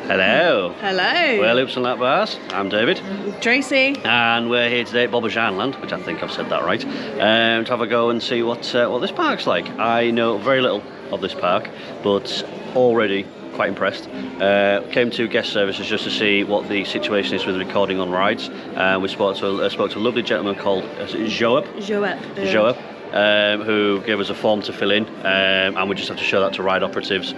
Hello. Hello. We're Loops and Lapbars. I'm David. Tracy. And we're here today at Bobbejaanland, which I think I've said that right, to have a go and see what this park's like. I know very little of this park, but already quite impressed. Came to guest services just to see what the situation is with recording on rides. We spoke to a lovely gentleman called Joep, who gave us a form to fill in, and we just have to show that to ride operatives.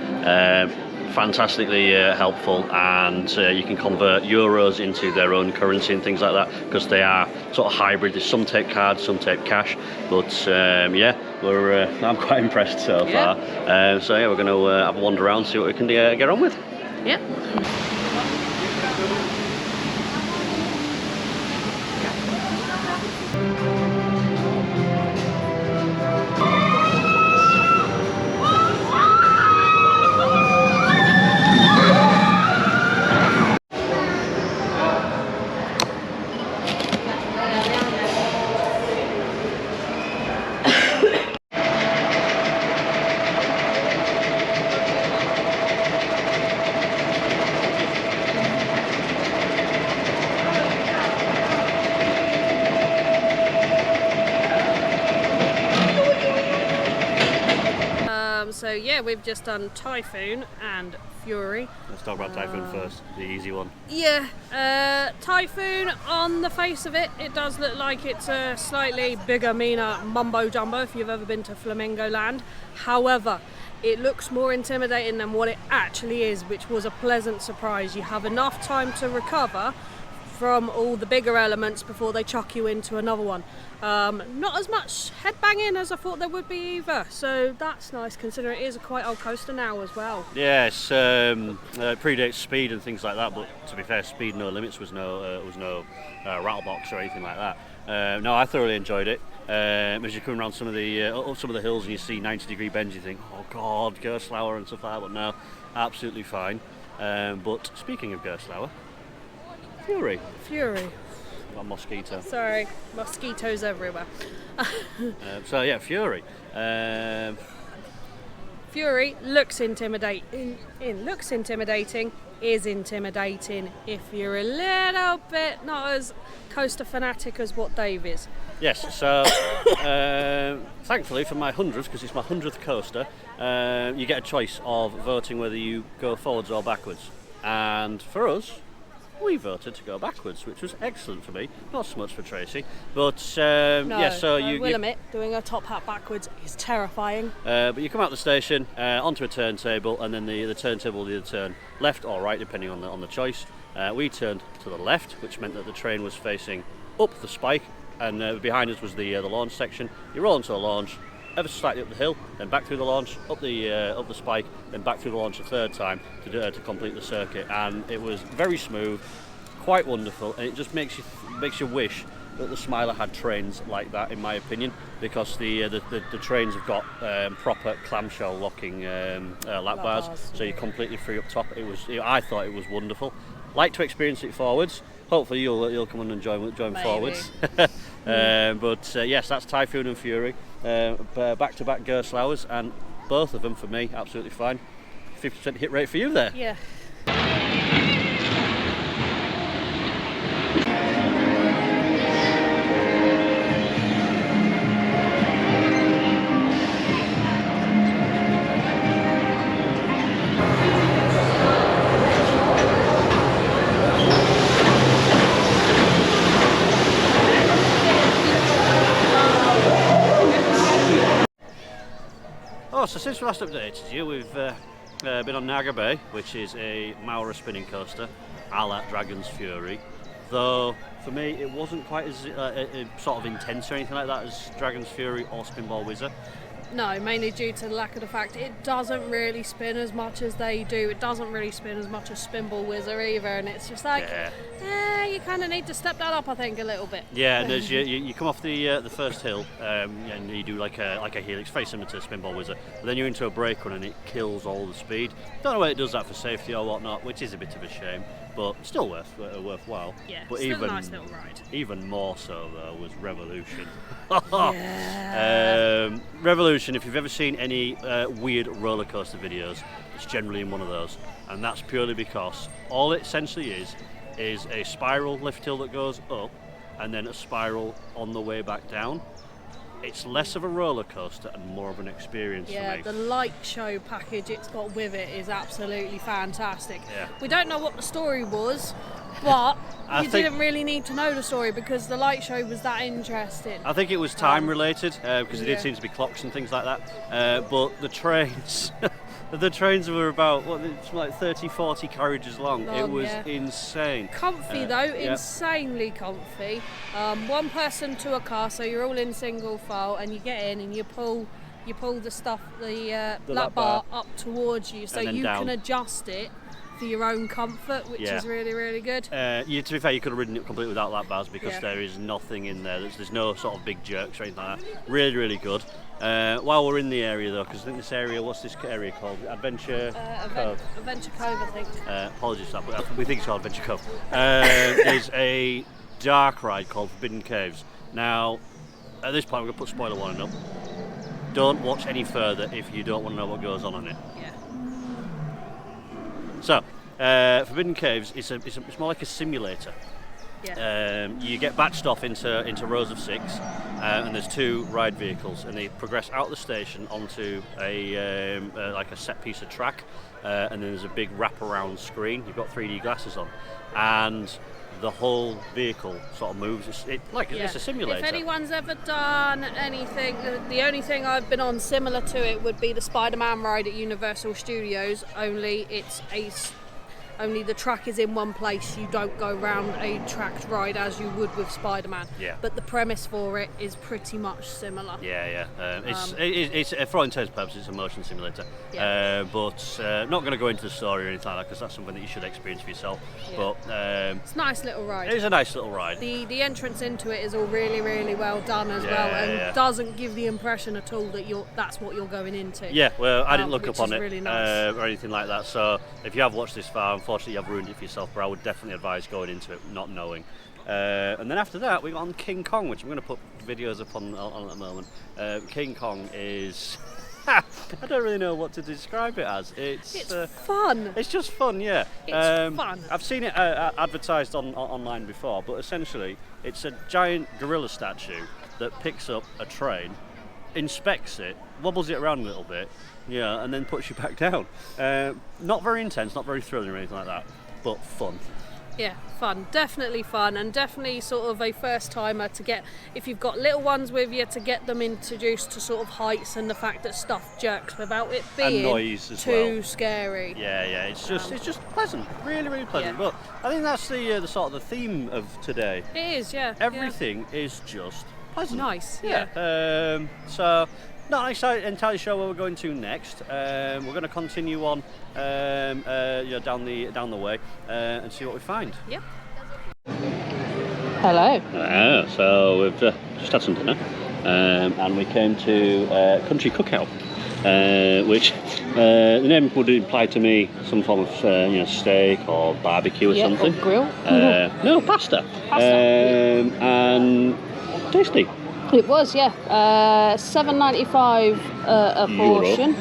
Fantastically helpful, and you can convert euros into their own currency and things like that, because they are sort of hybrid. There's some take cards, some take cash, but yeah, I'm quite impressed so far. So yeah, we're going to have a wander around, see what we can get on with. Yep. So yeah, we've just done Typhoon and Fury. Let's talk about Typhoon first, the easy one. Yeah, Typhoon, on the face of it, it does look like it's a slightly bigger, meaner mumbo jumbo if you've ever been to Flamingo Land. However, it looks more intimidating than what it actually is, which was a pleasant surprise. You have enough time to recover from all the bigger elements before they chuck you into another one. Not as much headbanging as I thought there would be either, so that's nice considering it is a quite old coaster now as well. Yes, predates speed and things like that, but to be fair, Speed No Limits was no rattlebox or anything like that. No, I thoroughly enjoyed it. As you come around some of the up some of the hills and you see 90-degree bends, you think, oh god, Gerstlauer and stuff like that, but no, absolutely fine. But speaking of Gerstlauer, Fury. Got a mosquito. Sorry, mosquitoes everywhere. So yeah, Fury. Fury looks intimidating. Is intimidating if you're a little bit not as coaster fanatic as what Dave is. Yes, so thankfully for my 100th, because it's my 100th coaster, you get a choice of voting whether you go forwards or backwards. And for us, we voted to go backwards, which was excellent for me, not so much for Tracy. But yeah, so I will admit, doing a top hat backwards is terrifying. But you come out the station onto a turntable, and then the turntable will either turn left or right, depending on the choice. We turned to the left, which meant that the train was facing up the spike, and behind us was the launch section. You roll into the launch, ever so slightly up the hill, then back through the launch, up the spike, then back through the launch a third time to complete the circuit. And it was very smooth, quite wonderful, and it just makes you wish that the Smiler had trains like that, in my opinion, because the trains have got proper clamshell locking lap bars, so you're completely free up top. I thought it was wonderful. Like to experience it forwards. Hopefully you'll come and join forwards. But yes, that's Typhoon and Fury, back-to-back Gerstlauers, and both of them for me absolutely fine. 50% hit rate for you there. Yeah. So since we last updated you, we've been on Naga Bay, which is a Maura spinning coaster, a la Dragon's Fury. Though for me, it wasn't quite as sort of intense or anything like that as Dragon's Fury or Spinball Whizzer. No, mainly due to the lack of the fact it doesn't really spin as much as they do. It doesn't really spin as much as Spinball Whizzer either, and it's just like, you kind of need to step that up, I think, a little bit. Yeah, and as you come off the first hill, and you do like a helix, very similar to Spinball Whizzer, but then you're into a brake run and it kills all the speed. Don't know whether it does that for safety or whatnot, which is a bit of a shame, but still worthwhile. Yeah, but still a nice little ride. Even more so though was Revolution. Yeah. Revolution, if you've ever seen any weird roller coaster videos, it's generally in one of those, and that's purely because all it essentially is a spiral lift hill that goes up and then a spiral on the way back down. It's less of a roller coaster and more of an experience for me. Yeah, the light show package it's got with it is absolutely fantastic. Yeah. We don't know what the story was, but didn't really need to know the story because the light show was that interesting. I think it was time related because there did seem to be clocks and things like that. But the trains, the trains were about it's like 30-40 carriages long. It was insane. Comfy though, insanely comfy. One person to a car, so you're all in single file, and you get in and you pull the stuff, the lap bar up towards you, so you can adjust it for your own comfort, which is really, really good. To be fair, you could have ridden it completely without lap bars because there is nothing in there. There's no sort of big jerks or anything like that. Really, really good. While we're in the area though, because I think this area, what's this area called? Adventure Cove? Adventure Cove, I think. Apologies for that, but we think it's called Adventure Cove. There's a dark ride called Forbidden Caves. Now, at this point, I'm going to put spoiler warning up. Don't watch any further if you don't want to know what goes on it. Yeah. So, Forbidden Caves it's more like a simulator. Yeah. You get batched off into rows of 6, and there's 2 ride vehicles, and they progress out the station onto a like a set piece of track, and then there's a big wraparound screen. You've got 3D glasses on, and the whole vehicle sort of moves. It's a simulator. If anyone's ever done anything, the only thing I've been on similar to it would be the Spider-Man ride at Universal Studios, only only the track is in one place. You don't go round a tracked ride as you would with Spider-Man. Yeah. But the premise for it is pretty much similar. Yeah. It's for all intents and purposes, it's a motion simulator. Yeah. But not going to go into the story or anything like that because that's something that you should experience for yourself. Yeah. But it's a nice little ride. It is a nice little ride. The entrance into it is all really, really well done as well, and doesn't give the impression at all that that's what you're going into. Yeah, well, I didn't look up on it really nice. or anything like that. So if you have watched this far, unfortunately you've ruined it for yourself. But I would definitely advise going into it not knowing. And then after that, we got on King Kong, which I'm going to put videos up on at the moment. King Kong is. I don't really know what to describe it as. It's fun. It's just fun, yeah. It's fun. I've seen it advertised online before, but essentially it's a giant gorilla statue that picks up a train, inspects it, wobbles it around a little bit, and then puts you back down. Not very intense, not very thrilling or anything like that, but fun. Yeah, fun. Definitely fun, and definitely sort of a first timer to get, if you've got little ones with you, to get them introduced to sort of heights and the fact that stuff jerks without it being and noise as too scary. Yeah, it's just pleasant, really, really pleasant. Yeah. But I think that's the sort of the theme of today. It is, yeah. Everything is just pleasant. Nice, yeah. So. Not entirely sure where we're going to next. We're going to continue on, down the way and see what we find. Yep. Hello. So we've just had some dinner, and we came to Country Cookout, which the name would imply to me some form of steak or barbecue or something. Or grill. No, pasta. And tasty. It was, yeah. $7.95 a portion.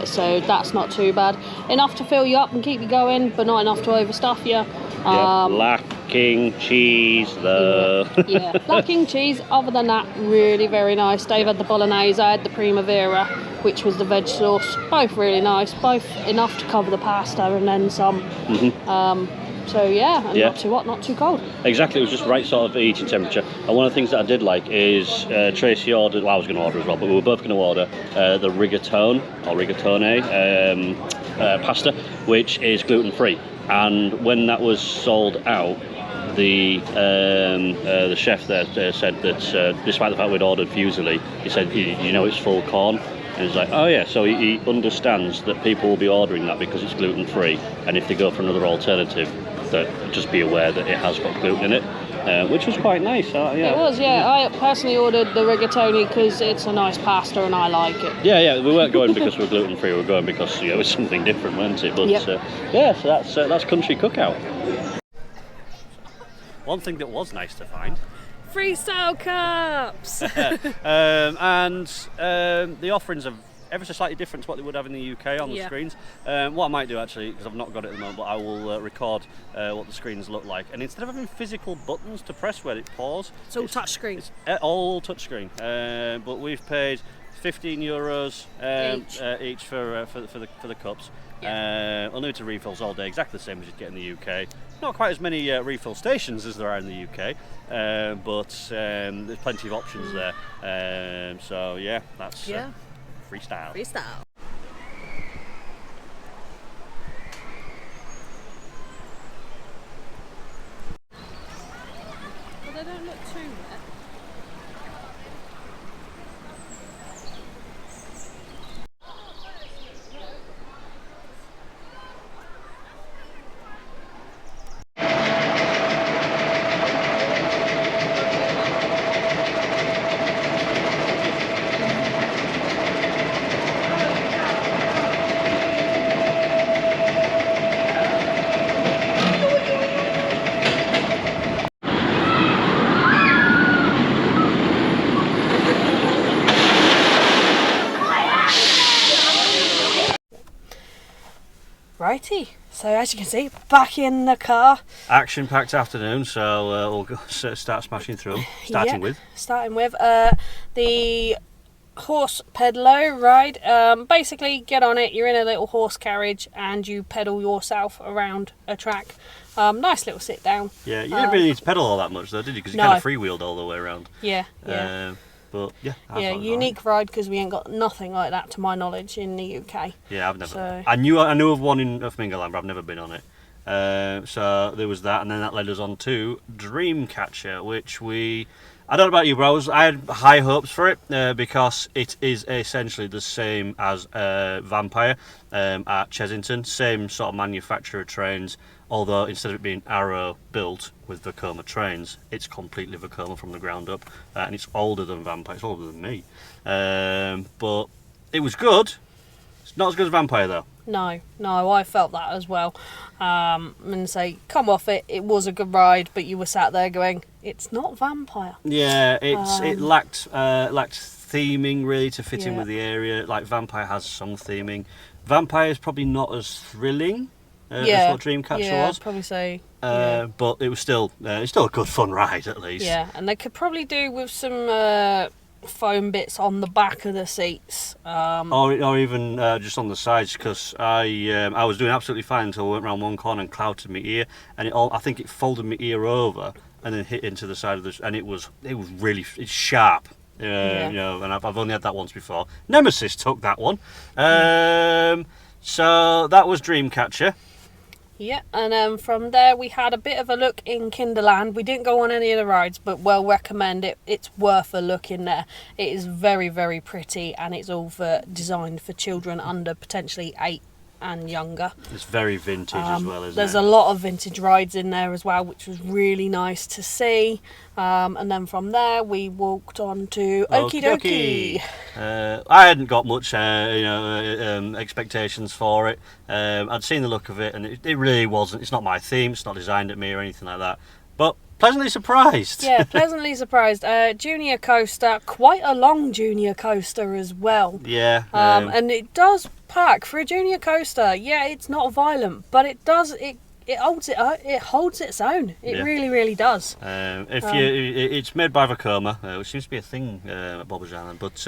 So that's not too bad. Enough to fill you up and keep you going, but not enough to overstuff you. Lacking cheese though. Yeah, lacking cheese. Other than that, really very nice. Dave had the bolognese, I had the primavera, which was the veg sauce. Both really nice. Both enough to cover the pasta and then some. Mm-hmm. So and not too hot, not too cold. Exactly, it was just right sort of eating temperature. And one of the things that I did like is Tracy ordered, well I was going to order as well, but we were both going to order the rigatone pasta, which is gluten free. And when that was sold out, the chef there said that despite the fact we'd ordered fusilli, he said, it's full corn. And he's like, oh yeah, so he understands that people will be ordering that because it's gluten free, and if they go for another alternative, that just be aware that it has got gluten in it, which was quite nice. It was, yeah. I personally ordered the rigatoni because it's a nice pasta and I like it. Yeah, we weren't going because we're gluten free. We were going because it was something different, wasn't it? But so that's Country Cookout. One thing that was nice to find. Freestyle cups! And the offerings of ever so slightly different to what they would have in the UK on the screens. What I might do actually, because I've not got it at the moment, but I will record what the screens look like. And instead of having physical buttons to press where it paws, it's all touch screen. It's all touch screen. But we've paid €15 each for the cups. Unlimited refills all day, exactly the same as you get in the UK. Not quite as many refill stations as there are in the UK, but there's plenty of options there. So yeah, that's freestyle. Freestyle. Well, they don't look too wet. Righty, so as you can see, back in the car. Action-packed afternoon, so we'll go start smashing through. Starting with the horse pedalo ride. Basically, get on it, you're in a little horse carriage and you pedal yourself around a track. Nice little sit down. Yeah, you didn't really need to pedal all that much though, did you? Because you kind of freewheeled all the way around. Yeah. But unique ride because we ain't got nothing like that to my knowledge in the UK. Yeah, I've never. So. I knew of one in Flamingoland, but I've never been on it. So there was that, and then that led us on to Dreamcatcher, which I don't know about you, bros. I had high hopes for it because it is essentially the same as Vampire at Chesington, same sort of manufacturer trains. Although instead of it being Arrow built with Vekoma trains, it's completely Vekoma from the ground up, and it's older than Vampire. It's older than me, but it was good. It's not as good as Vampire though. No, I felt that as well. And say, come off it. It was a good ride, but you were sat there going, "It's not Vampire." Yeah, it lacked theming really to fit in with the area. Like Vampire has some theming. Vampire is probably not as thrilling. That's what Dreamcatcher was. I'd probably say. But it was still a good fun ride at least. Yeah, and they could probably do with some foam bits on the back of the seats, or even just on the sides. Because I was doing absolutely fine until I went around one corner and clouted my ear, and I think it folded my ear over and then hit into the side of the, and it was really sharp. You know, and I've only had that once before. Nemesis took that one. So that was Dreamcatcher. Yeah, and from there we had a bit of a look in Kinderland. We didn't go on any of the rides, but well recommend it. It's worth a look in there. It is very, very pretty, and it's all designed for children under potentially 8 and younger. It's very vintage as well, isn't it? There's a lot of vintage rides in there as well, which was really nice to see. And then from there we walked on to Okie Dokie. I hadn't got much expectations for it. I'd seen the look of it, and it really wasn't. It's not my theme. It's not designed at me or anything like that. But pleasantly surprised. Yeah, pleasantly surprised. Junior coaster, quite a long junior coaster as well. Yeah. And it does pack for a junior coaster. Yeah, it's not violent, but it holds its own. It really, really does. It's made by Vekoma, which seems to be a thing at Bobbejaanland, but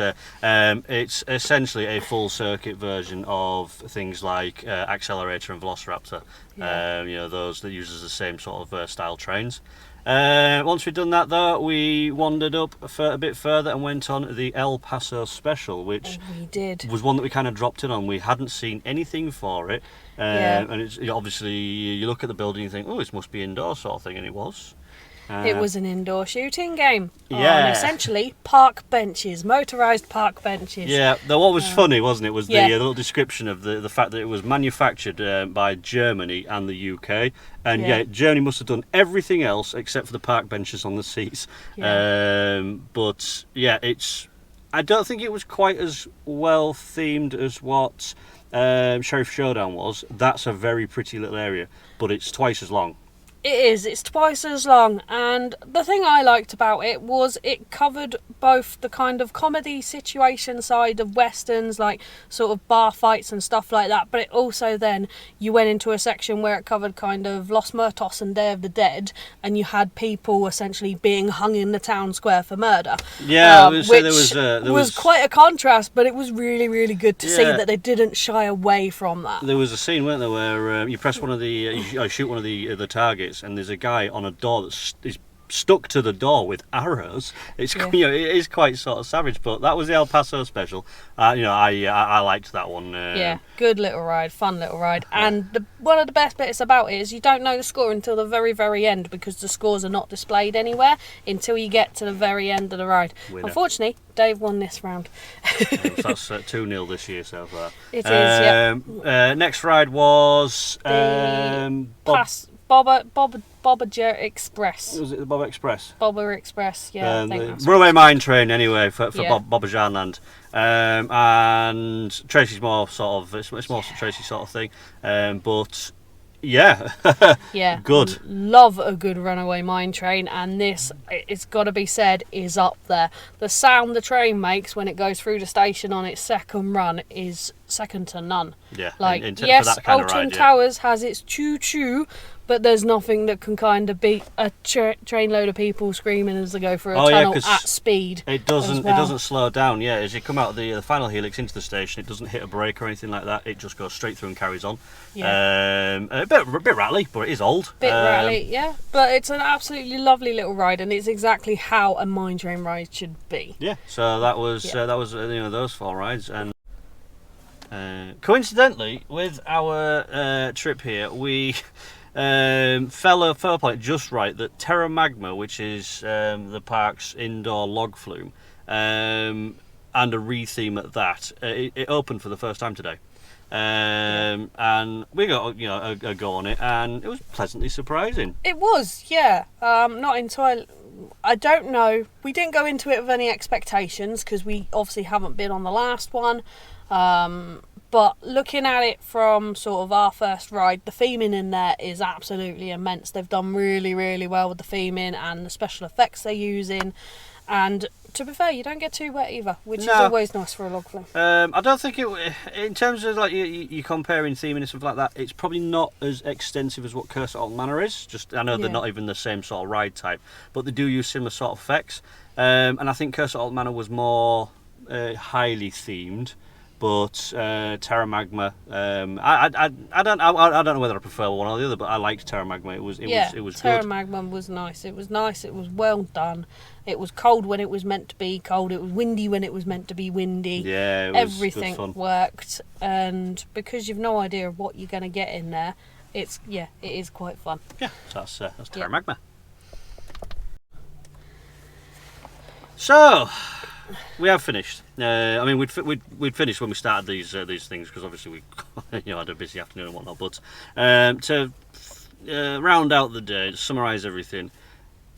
it's essentially a full circuit version of things like Accelerator and Velociraptor. Those that uses the same sort of style trains. Once we'd done that though, we wandered up a bit further and went on the El Paso Special, which was one that we kind of dropped in on. We hadn't seen anything for it, and it's obviously you look at the building and you think, oh, this must be indoor sort of thing, and it was. It was an indoor shooting game. On essentially park benches, motorised park benches. Yeah, though what was funny, wasn't it, was the little description of the fact that it was manufactured by Germany and the UK. And Germany must have done everything else except for the park benches on the seats. But yeah, I don't think it was quite as well themed as what Sheriff Showdown was. That's a very pretty little area, but it's twice as long. It is. It's twice as long, and the thing I liked about it was it covered both the kind of comedy situation side of westerns, like sort of bar fights and stuff like that, but it also then you went into a section where it covered kind of Los Muertos and Day of the Dead, and you had people essentially being hung in the town square for murder. Yeah, which there was quite a contrast, but it was really, really good to see that they didn't shy away from that. There was a scene, weren't there, where you press one of the, you shoot one of the targets, and there's a guy on a door that's is stuck to the door with arrows. It's it is quite sort of savage, but that was the El Paso special. I liked that one. Good little ride, fun little ride, and one of the best bits about it is you don't know the score until the very, very end, because the scores are not displayed anywhere until you get to the very end of the ride. Winner. Unfortunately, Dave won this round. That's 2-0 this year so far. It is. Yeah. Next ride was Bobbejaanland Express. Was it the Bob Express? Bobber Express, yeah. The runaway mine train, anyway, for Bobbejaanland. And Tracy's more sort of, it's more Tracy sort of thing. But yeah, good. Love a good runaway mine train, and this, it's got to be said, is up there. The sound the train makes when it goes through the station on its second run is second to none. Yeah, like yes, Alton Towers has its choo-choo, but there's nothing that can kind of beat a train load of people screaming as they go through a tunnel at speed. It doesn't slow down. Yeah, as you come out of the final helix into the station, it doesn't hit a brake or anything like that. It just goes straight through and carries on. Yeah. A bit rattly, but it is old. Bit rattly, yeah. But it's an absolutely lovely little ride, and it's exactly how a mine train ride should be. Yeah. So that was those 4 rides, and coincidentally with our trip here, we. Fell upon it just right that Terra Magma, which is the park's indoor log flume, and a retheme at that, it opened for the first time today, and we got a go on it, and it was pleasantly surprising. It was, yeah. Not entirely. I don't know. We didn't go into it with any expectations because we obviously haven't been on the last one. But looking at it from sort of our first ride, the theming in there is absolutely immense. They've done really, really well with the theming and the special effects they're using. And to be fair, you don't get too wet either, which is always nice for a log flume. I don't think in terms of like you comparing theming and stuff like that, it's probably not as extensive as what Curse at Alton Manor is. I know they're not even the same sort of ride type, but they do use similar sort of effects. And I think Curse at Alton Manor was more highly themed. But Terra Magma, I don't know whether I prefer one or the other, but I liked Terra Magma. It was Terra good. Magma was nice. It was nice. It was well done. It was cold when it was meant to be cold. It was windy when it was meant to be windy. Yeah, everything worked, and because you've no idea of what you're going to get in there, it is quite fun. Yeah, so that's Terra Magma. So. We have finished. I mean, we'd finished when we started these things because obviously we had a busy afternoon and whatnot. But to round out the day, to summarise everything,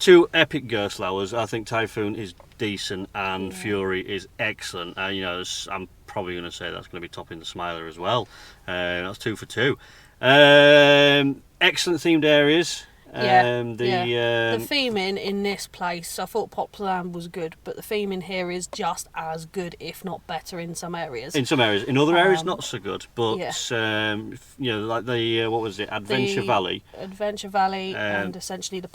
2 epic ghost hours. I think Typhoon is decent and Fury is excellent. I'm probably going to say that's going to be topping the Smiler as well. That's 2 for 2. Excellent themed areas. The theming in this place, I thought Poplarland was good, but the theming here is just as good, if not better, in some areas. In other areas, not so good. But like the what was it, Adventure Valley, and essentially the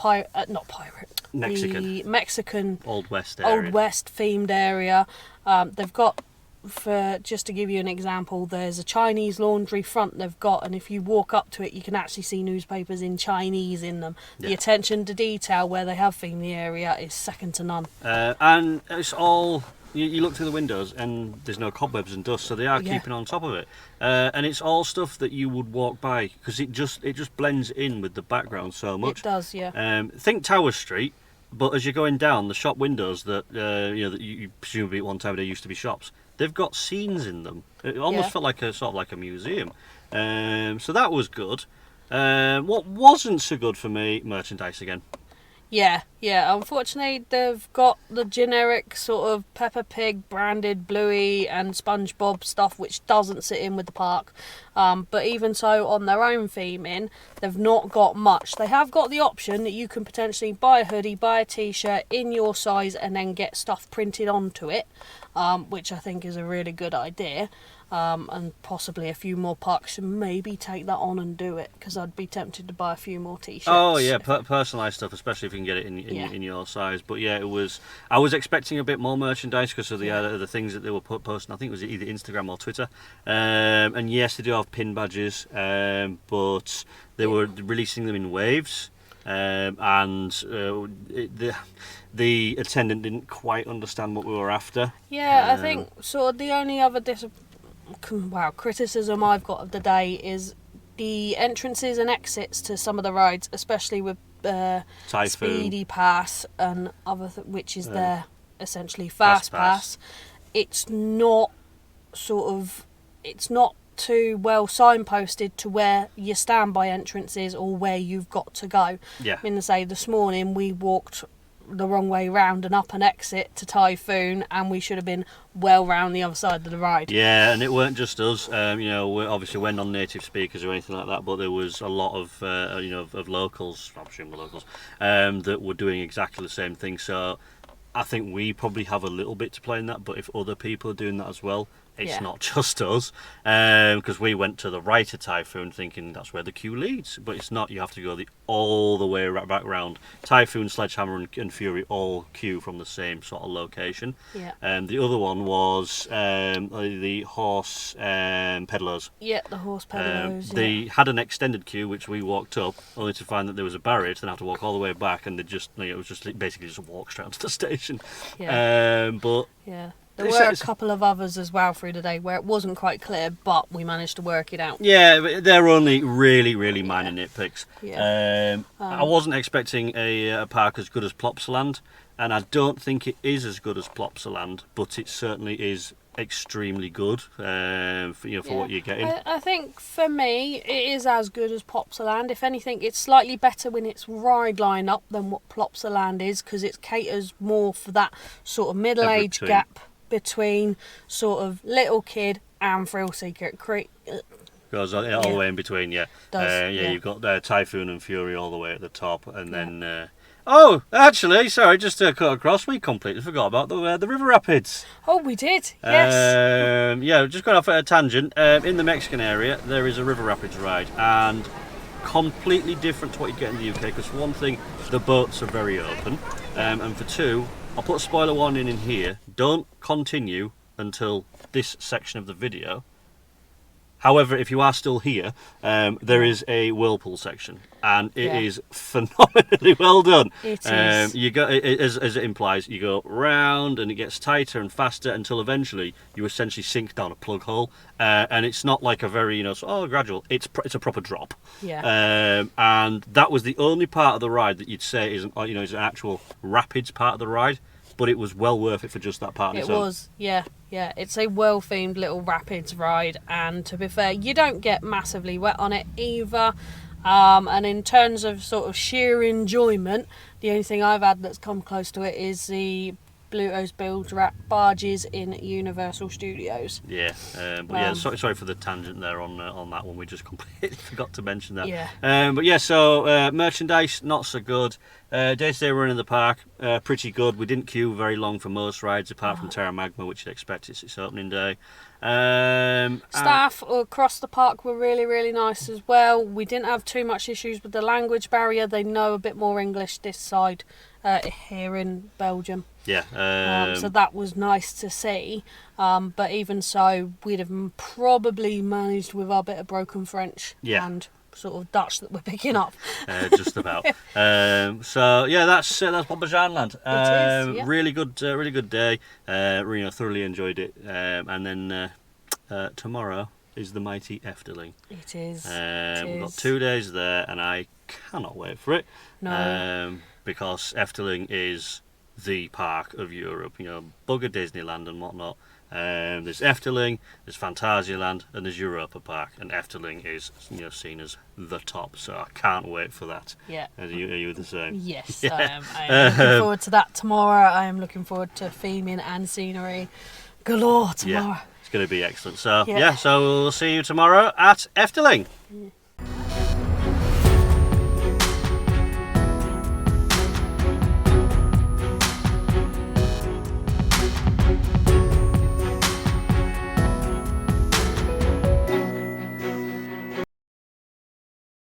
Mexican Old West themed area. They've got. Just to give you an example, there's a Chinese laundry front they've got, and if you walk up to it you can actually see newspapers in Chinese in them. The attention to detail where they have themed the area is second to none. And it's all you look through the windows and there's no cobwebs and dust, so they are keeping on top of it, and it's all stuff that you would walk by because it just blends in with the background so much. It does, yeah. Think Tower Street, but as you're going down, the shop windows that that you presumably at one time they used to be shops, they've got scenes in them. It almost felt like a museum. So that was good. What wasn't so good for me, merchandise again. Yeah. Unfortunately, they've got the generic sort of Peppa Pig branded Bluey and SpongeBob stuff, which doesn't sit in with the park. But even so, on their own theming, they've not got much. They have got the option that you can potentially buy a hoodie, buy a t-shirt in your size, and then get stuff printed onto it, which I think is a really good idea. And possibly a few more parks should maybe take that on and do it, because I'd be tempted to buy a few more t-shirts. Oh yeah, personalised stuff, especially if you can get it in your size. But yeah, I was expecting a bit more merchandise because of the things that they were posting. I think it was either Instagram or Twitter. And yes, they do have pin badges, but they were releasing them in waves. And the attendant didn't quite understand what we were after. Yeah, I think sort of the only other criticism I've got of the day is the entrances and exits to some of the rides, especially with Speedy Pass and which is their essentially Fast Pass. It's not too well signposted to where your standby entrances or where you've got to go. Yeah. I mean, say this morning we walked the wrong way round and up an exit to Typhoon, and we should have been well round the other side of the ride. Yeah, and it weren't just us. Obviously we're non-native speakers or anything like that, but there was a lot of of locals, I'm assuming the locals, that were doing exactly the same thing. So I think we probably have a little bit to play in that. But if other people are doing that as well, it's not just us, because we went to the right of Typhoon thinking that's where the queue leads, but it's not. You have to go all the way back round. Typhoon, Sledgehammer and Fury all queue from the same sort of location. Yeah. The other one was the horse peddlers. Yeah, the horse peddlers. They had an extended queue which we walked up, only to find that there was a barrier, to then have to walk all the way back, and it was just basically just a walk straight onto the station. Yeah. But yeah. There were a couple of others as well through the day where it wasn't quite clear, but we managed to work it out. Yeah, but they're only really minor nitpicks. Yeah. I wasn't expecting a park as good as Plopsaland, and I don't think it is as good as Plopsaland, but it certainly is extremely good for what you're getting. I think for me it is as good as Plopsaland. If anything, it's slightly better when it's ride line up than what Plopsaland is, because it caters more for that sort of middle age gap between sort of little kid and thrill seeker. Goes all the way in between. You've got Typhoon and Fury all the way at the top, and then actually, sorry, just to cut across, we completely forgot about the river rapids. Oh, we did. Yes. Just going off at a tangent. In the Mexican area, there is a river rapids ride, and completely different to what you get in the UK. Because for one thing, the boats are very open, and for two, I'll put spoiler warning in here. Don't continue until this section of the video. However, if you are still here, there is a whirlpool section, and it is phenomenally well done. It is. You go, as it implies, you go round, and it gets tighter and faster until eventually you essentially sink down a plug hole, and it's not like a very gradual. It's a proper drop. Yeah. And that was the only part of the ride that you'd say is an actual rapids part of the ride. But it was well worth it for just that part. It was, yeah. It's a well-themed little rapids ride, and to be fair, you don't get massively wet on it either. And in terms of sort of sheer enjoyment, the only thing I've had that's come close to it is the Bluto's Bilge barges in Universal Studios. Yeah, sorry for the tangent there on that one. We just completely forgot to mention that. Yeah. So merchandise not so good. Day-to-day run in the park pretty good. We didn't queue very long for most rides, apart from Terra Magma, which you'd expect it's its opening day. Staff across the park were really nice as well. We didn't have too much issues with the language barrier. They know a bit more English this side here in Belgium. Yeah. So that was nice to see. But even so, we'd have probably managed with our bit of broken French and sort of Dutch that we're picking up. Just about. That's Bobbejaanland. It is, really good day. Thoroughly enjoyed it. And then tomorrow is the mighty Efteling. It is. We've got 2 days there, and I cannot wait for it. No. Because Efteling is the park of Europe. Bugger Disneyland and whatnot. There's Efteling, there's Phantasialand, and there's Europa Park. And Efteling is seen as the top, so I can't wait for that. Yeah. Are you the same? Yes, I am. I am looking forward to that tomorrow. I am looking forward to theming and scenery galore tomorrow. Yeah, it's going to be excellent. So so we'll see you tomorrow at Efteling.